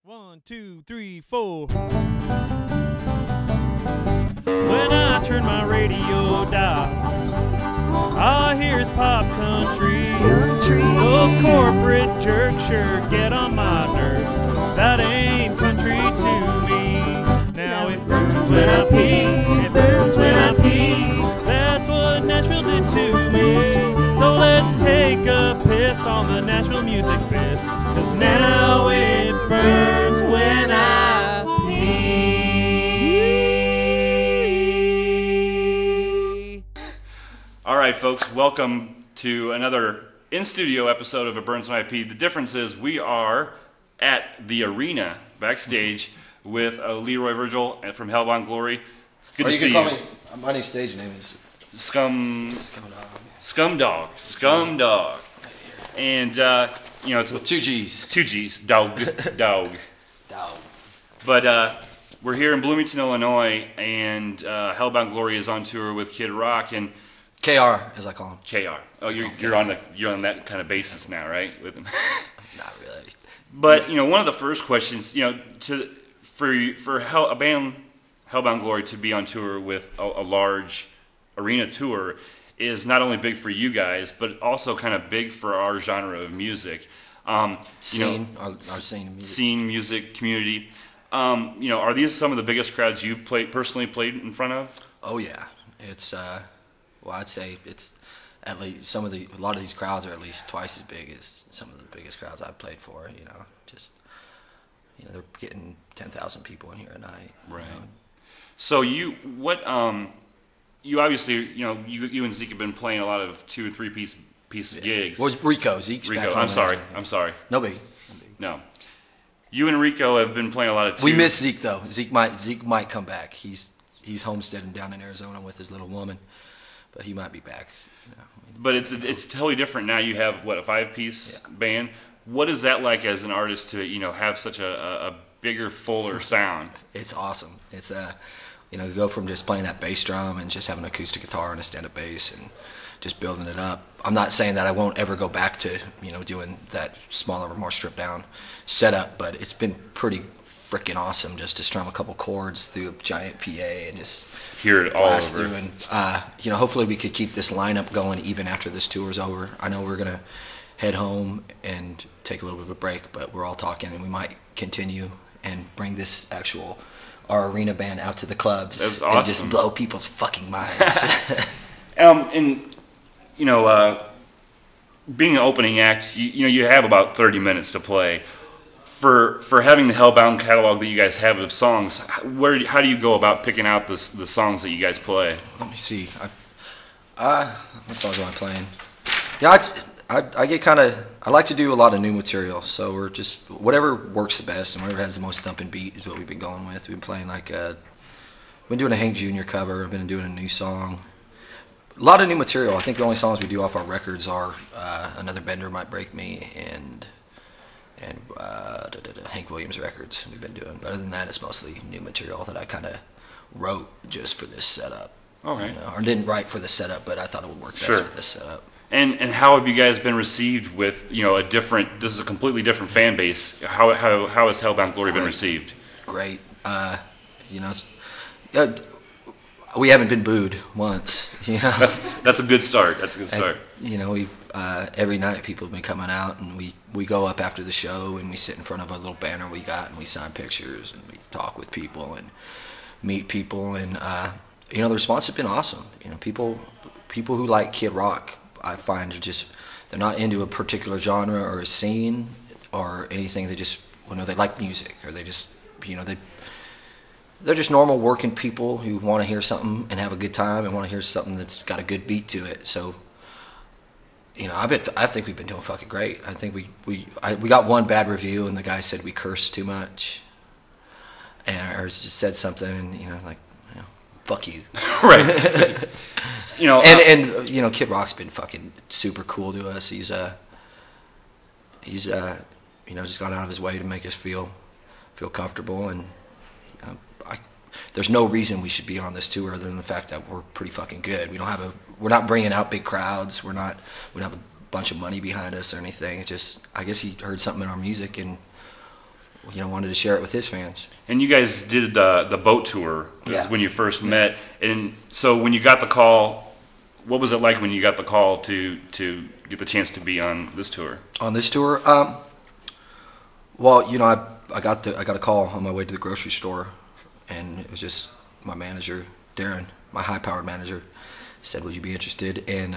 1, 2, 3, 4. When I turn my radio dial, all I hear is pop country. Those corporate jerks sure get on my nerves. That ain't country to me. Now it burns when I pee. It burns when I pee. That's what Nashville did to me. So let's take a piss on the Nashville Music Fest, 'cause now it burns when I pee. All right, folks, welcome to another in-studio episode of A Burns When I Pee. The difference is we are at the arena backstage with Leroy Virgil from Hellbound Glory. Good to see you. My new stage name is Scumdog. And, it's with two G's. Two G's. Dog. But we're here in Bloomington, Illinois, and Hellbound Glory is on tour with Kid Rock and KR, as I call him. KR. Oh, you're on that kind of basis now, right? With him. Not really. But one of the first questions, for a band Hellbound Glory to be on tour with a large arena tour is not only big for you guys, but also kind of big for our genre of music. Our scene music community. Are these some of the biggest crowds you've personally played in front of? Oh yeah, it's I'd say it's at least a lot of these crowds are at least twice as big as some of the biggest crowds I've played for. They're getting 10,000 people in here a night. Right. So you obviously you and Zeke have been playing a lot of 2 or 3 piece gigs. Well, Rico. Zeke's back home. I'm sorry. No biggie. No. You and Rico have been playing a lot of. We miss Zeke though. Zeke might come back. He's homesteading down in Arizona with his little woman, but he might be back. But it's totally different now. You have a 5-piece band. What is that like as an artist to have such a bigger, fuller sound? It's awesome. It's you go from just playing that bass drum and just having an acoustic guitar and a stand-up bass and just building it up. I'm not saying that I won't ever go back to doing that smaller, more stripped down setup, but it's been pretty freaking awesome just to strum a couple chords through a giant PA and just hear it all over. Through and hopefully we could keep this lineup going even after this tour's over. I know we're gonna head home and take a little bit of a break, but we're all talking and we might continue and bring this our arena band out to the clubs. That was awesome. And just blow people's fucking minds. Being an opening act, you have about 30 minutes to play. For having the Hellbound catalog that you guys have of songs, how do you go about picking out the songs that you guys play? Let me see. What songs am I playing? Yeah, I get I like to do a lot of new material, so we're just whatever works the best and whatever has the most thumping beat is what we've been going with. We've been playing we've been doing a Hank Jr. cover. I've been doing a new song. A lot of new material. I think the only songs we do off our records are Another Bender Might Break Me and Hank Williams records we've been doing. But other than that, it's mostly new material that I kind of wrote just for this setup. Okay. Or didn't write for this setup, but I thought it would work best with this setup. And how have you guys been received with this is a completely different fan base? How has Hellbound Glory been received? Great. We haven't been booed once. That's a good start. We've every night people have been coming out and we go up after the show and we sit in front of a little banner we got and we sign pictures and we talk with people and meet people and the response has been awesome. People who like Kid Rock, I find they're not into a particular genre or a scene or anything. They just they like music or they just they're just normal working people who want to hear something and have a good time and want to hear something that's got a good beat to it. So I think we've been doing fucking great. I think we got one bad review and the guy said we cursed too much or just said something and fuck you. Right. Kid Rock's been fucking super cool to us. He's just gone out of his way to make us feel comfortable and there's no reason we should be on this tour other than the fact that we're pretty fucking good. We're not bringing out big crowds. We don't have a bunch of money behind us or anything. It's just I guess he heard something in our music and wanted to share it with his fans. And you guys did the boat tour. That's when you first met. And so when you got the call, what was it like when you got the call to get the chance to be on this tour? On this tour, well, I got a call on my way to the grocery store, and it was just my manager, Darren, my high-powered manager, said, "Would you be interested in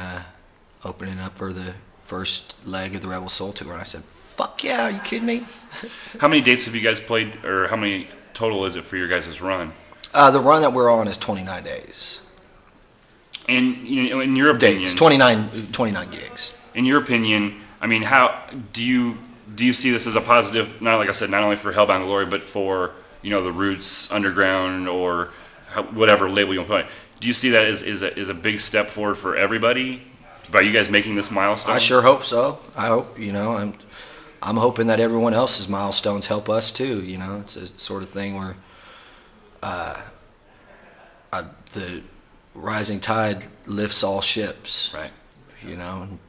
opening up for the first leg of the Rebel Soul Tour?" And I said, "Fuck yeah, are you kidding me?" How many dates have you guys played, or how many total is it for your guys' run? The run that we're on is 29 days. And in your opinion, dates, 29 gigs. In your opinion, I mean, how do you see this as a positive? Not like I said, not only for Hellbound Glory, but for the Roots Underground or whatever label you want to put. Do you see that as a big step forward for everybody by you guys making this milestone? I sure hope so. I hope I'm hoping that everyone else's milestones help us too. It's a sort of thing where the rising tide lifts all ships. Right. And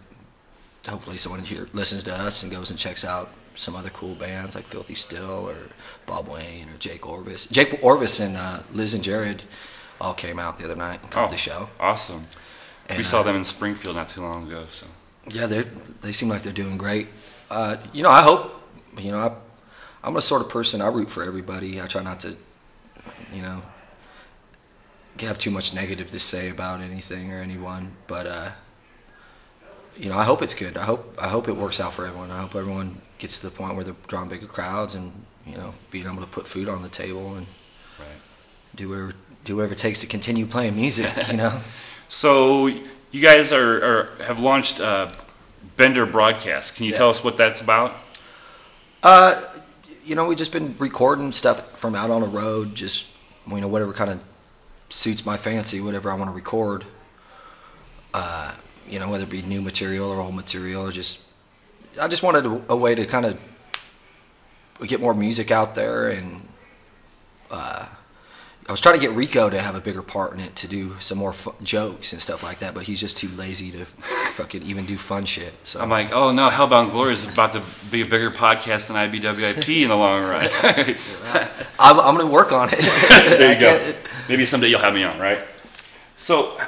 hopefully someone here listens to us and goes and checks out some other cool bands like Filthy Still or Bob Wayne or Jake Orvis. Jake Orvis and Liz and Jared all came out the other night and caught the show. Awesome. And we saw them in Springfield not too long ago. So yeah, they seem like they're doing great. I hope. I'm a sort of person, I root for everybody. I try not to, have too much negative to say about anything or anyone. But I hope it's good. I hope it works out for everyone. I hope everyone gets to the point where they're drawing bigger crowds and being able to put food on the table and do whatever it takes to continue playing music. So you guys have launched Bender Broadcast. Can you tell us what that's about? We've just been recording stuff from out on the road, just whatever kind of suits my fancy, whatever I want to record. Whether it be new material or old material, or I just wanted a way to kind of get more music out there, and I was trying to get Rico to have a bigger part in it, to do some more jokes and stuff like that, but he's just too lazy to fucking even do fun shit. So I'm like, oh no, Hellbound Glory is about to be a bigger podcast than IBWIP in the long run. I'm going to work on it. There you go. Maybe someday you'll have me on, right? So,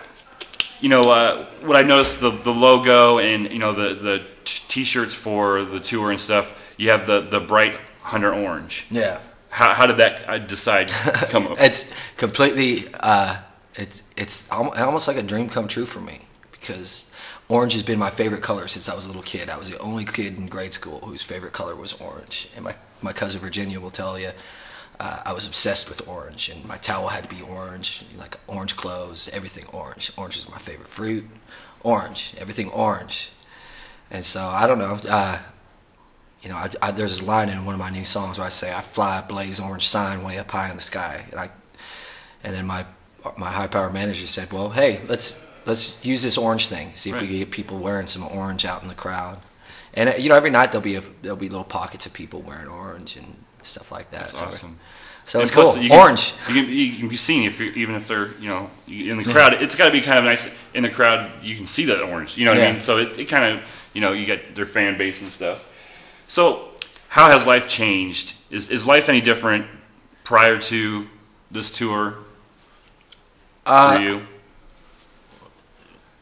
what I noticed, the logo and, the T-shirts for the tour and stuff, you have the bright hunter orange. Yeah. How did that decide come up? It's completely, it's almost like a dream come true for me, because orange has been my favorite color since I was a little kid. I was the only kid in grade school whose favorite color was orange. And my cousin Virginia will tell you, I was obsessed with orange, and my towel had to be orange, like orange clothes, everything orange. Orange is my favorite fruit. Orange, everything orange. And so, I don't know, there's a line in one of my new songs where I say, "I fly a blaze orange sign way up high in the sky." And then my high-powered manager said, "Well, hey, let's use this orange thing. See if we can get people wearing some orange out in the crowd." And every night there'll be little pockets of people wearing orange and stuff like that. That's awesome. So it's cool. Orange. You can be seen even if they're in the crowd. It's got to be kind of nice in the crowd. You can see that orange. You know what I mean? So it kind of you get their fan base and stuff. So, how has life changed? Is life any different prior to this tour for you?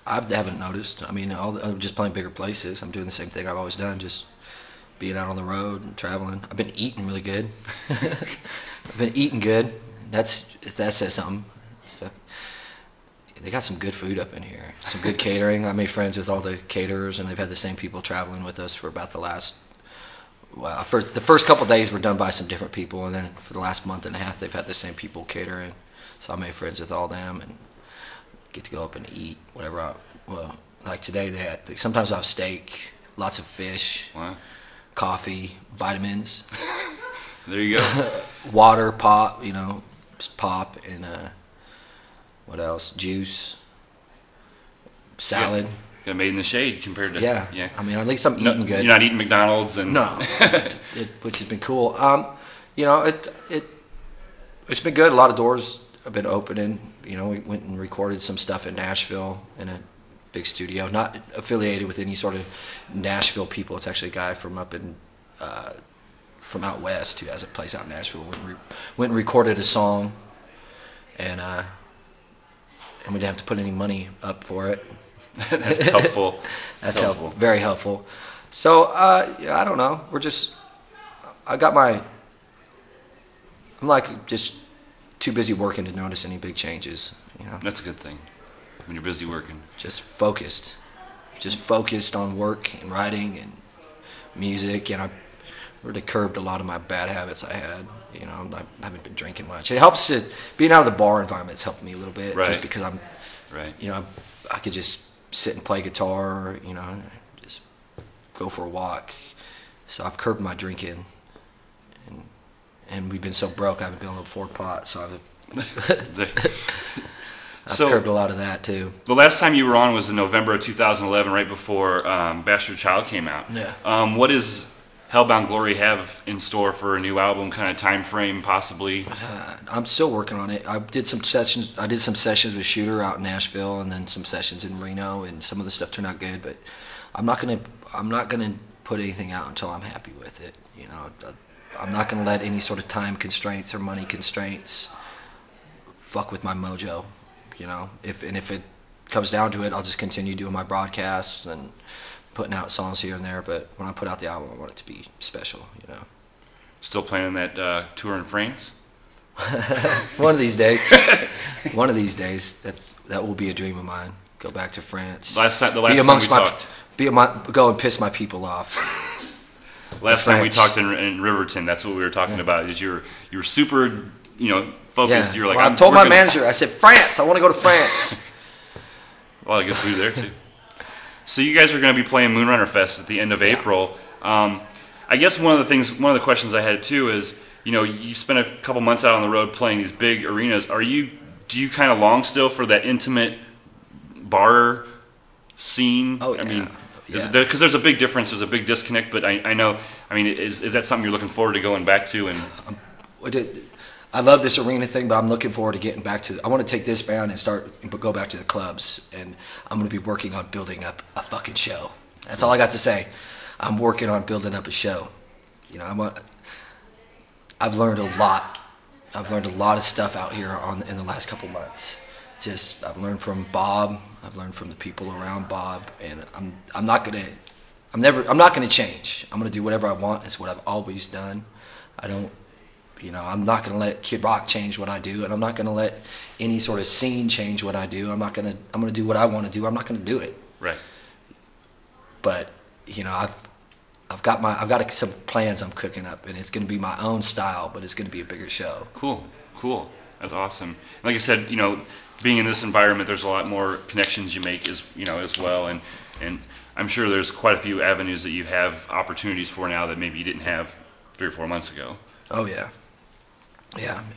I haven't noticed. I mean, I'm just playing bigger places. I'm doing the same thing I've always done, just being out on the road and traveling. I've been eating really good. I've been eating good. That says something. They got some good food up in here. Some good catering. I made friends with all the caterers, and they've had the same people traveling with us for about the last... Well, the first couple of days were done by some different people, and then for the last month and a half, they've had the same people catering. So I made friends with all them and get to go up and eat whatever. Like today, sometimes I have steak, lots of fish, coffee, vitamins. There you go. Water, pop, pop, and what else? Juice, salad. Yeah, made in the shade compared to yeah. I mean, at least I'm eating good. You're not eating McDonald's and no, which has been cool. It's been good. A lot of doors have been opening. We went and recorded some stuff in Nashville in a big studio, not affiliated with any sort of Nashville people. It's actually a guy from up in from out west who has a place out in Nashville. Went and recorded a song, and we didn't have to put any money up for it. That's helpful. That's helpful. Very helpful. So I don't know. I'm like just too busy working to notice any big changes. You know. That's a good thing when you're busy working. Just focused on work and writing and music, and I really curbed a lot of my bad habits I had. You know, I haven't been drinking much. It helps being out of the bar environment's helped me a little bit, just because I'm, you know, I could just sit and play guitar, you know, just go for a walk. So I've curbed my drinking, and we've been so broke I haven't been able to afford pot, so I've curbed a lot of that too. The last time you were on was in November of 2011, right before Bastard Child came out. Yeah. What does Hellbound Glory have in store for a new album, kind of time frame, possibly? I'm still working on it. I did some sessions with Shooter out in Nashville, and then some sessions in Reno, and some of the stuff turned out good. But I'm not gonna put anything out until I'm happy with it. You know, I'm not gonna let any sort of time constraints or money constraints fuck with my mojo. You know, if it comes down to it, I'll just continue doing my broadcasts and putting out songs here and there. But when I put out the album, I want it to be special. You know. Still planning that tour in France? One of these days. One of these days. That will be a dream of mine. Go back to France. The last time we talked. Go and piss my people off. Last time we talked in Riverton, that's what we were talking about. Is you were super, you know, focused. Yeah. You were like, well, I told my manager, I said, France. I want to go to France. A lot of good food there too. So you guys are going to be playing Moonrunner Fest at the end of April. I guess one of the questions I had too is, you know, you spent a couple months out on the road playing these big arenas. Do you kind of long still for that intimate bar scene? Oh, yeah. I mean, because there's a big difference, there's a big disconnect. But I know. I mean, is that something you're looking forward to going back to? And I love this arena thing, but I'm looking forward to getting back to. I want to take this band and go back to the clubs, and I'm going to be working on building up a fucking show. That's all I got to say. I'm working on building up a show. You know, I've learned a lot. I've learned a lot of stuff out here in the last couple months. I've learned from Bob. I've learned from the people around Bob, and I'm not gonna change. I'm gonna do whatever I want. It's what I've always done. I'm not gonna let Kid Rock change what I do, and I'm not gonna let any sort of scene change what I do. I'm gonna do what I want to do. I'm not gonna do it. Right. But you know, I've got some plans I'm cooking up, and it's gonna be my own style, but it's gonna be a bigger show. Cool. That's awesome. Like I said, you know, being in this environment, there's a lot more connections you make as well, and I'm sure there's quite a few avenues that you have opportunities for now that maybe you didn't have 3 or 4 months ago. Oh yeah,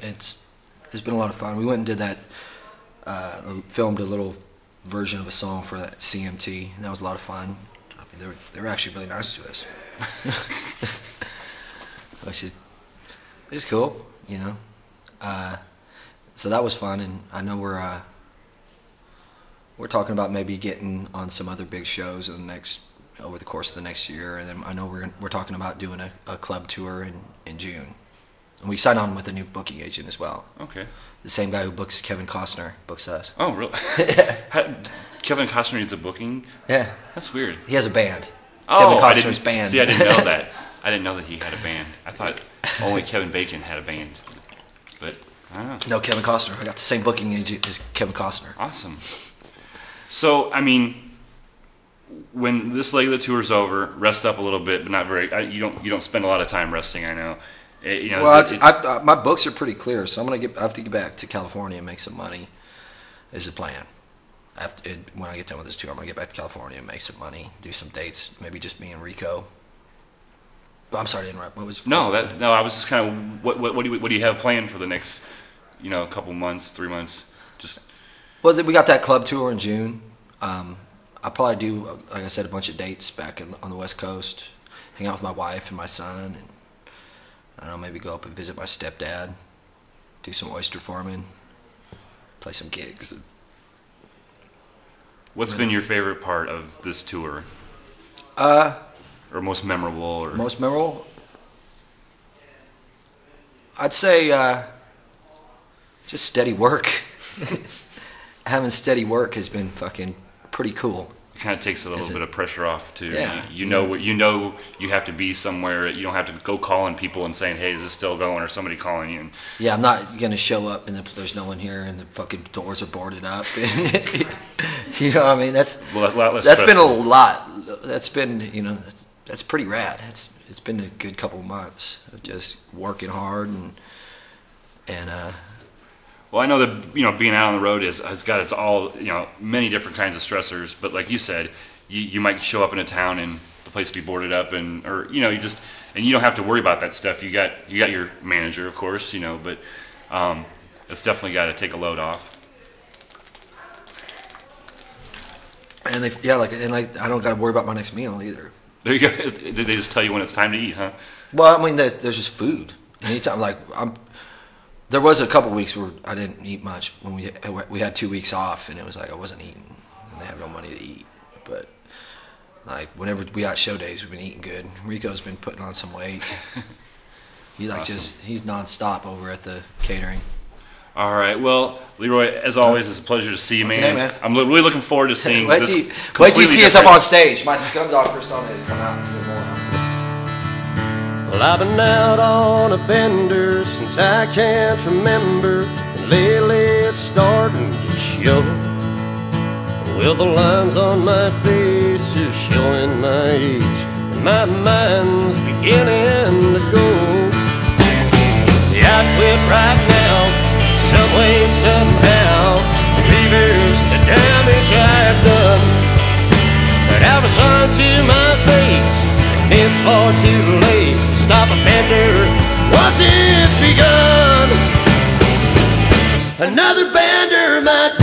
it's been a lot of fun. We went and did that, filmed a little version of a song for that CMT, and that was a lot of fun. I mean, they were actually really nice to us, which is cool, you know. So that was fun, and I know we're talking about maybe getting on some other big shows over the course of the next year, and then I know we're talking about doing a club tour in June, and we signed on with a new booking agent as well. Okay. The same guy who books Kevin Costner books us. Oh, really? Kevin Costner needs a booking? Yeah. That's weird. He has a band. Oh, Kevin Costner's band. See, I didn't know that. I didn't know that he had a band. I thought only Kevin Bacon had a band, but. No, Kevin Costner. I got the same booking agent as Kevin Costner. Awesome. So, I mean, when this leg of the tour's over, rest up a little bit, but not very. You don't spend a lot of time resting. I know. My books are pretty clear, so I have to get back to California and make some money. Is the plan. When I get done with this tour, I'm gonna get back to California and make some money, do some dates, maybe just me and Rico. I'm sorry to interrupt. I was just kind of what do you have planned for the next, you know, couple months, 3 months? Well, we got that club tour in June. I'll probably do, like I said, a bunch of dates back on the West Coast, hang out with my wife and my son, and I don't know, maybe go up and visit my stepdad, do some oyster farming, play some gigs. What's been your favorite part of this tour? Or most memorable? Most memorable? I'd say just steady work. Having steady work has been fucking pretty cool. It kind of takes a little bit of pressure off too. Yeah. You know you have to be somewhere. You don't have to go calling people and saying, "Hey, is this still going?" or somebody calling you. Yeah, I'm not gonna show up and there's no one here and the fucking doors are boarded up. You know what I mean? That's been a lot. That's been that's pretty rad. It's been a good couple of months of just working hard and. Well, I know that being out on the road has got its all many different kinds of stressors. But like you said, you might show up in a town and the place will be boarded up, or you don't have to worry about that stuff. You got your manager, of course, but it's definitely got to take a load off. And I don't got to worry about my next meal either. There you go. Did they just tell you when it's time to eat, huh? Well, I mean, there's just food. Anytime, there was a couple weeks where I didn't eat much when we had 2 weeks off, and it was like I wasn't eating, and I have no money to eat. But whenever we got show days, we've been eating good. Rico's been putting on some weight. He's awesome. He's nonstop over at the catering. All right. Well, Leroy, as always, it's a pleasure to see you, man. Hey, man. I'm really looking forward to seeing wait till you see us up on stage. My scumbag persona has come out in the morning. Well, I've been out on a bender since I can't remember, and lately it's starting to show. Well, the lines on my face is showing my age, and my mind's beginning to go. Yeah, I'd quit right now, some way, somehow, reverse the damage I've done. But I was onto my face, and it's far too late to stop a bender once it's begun. Another bender might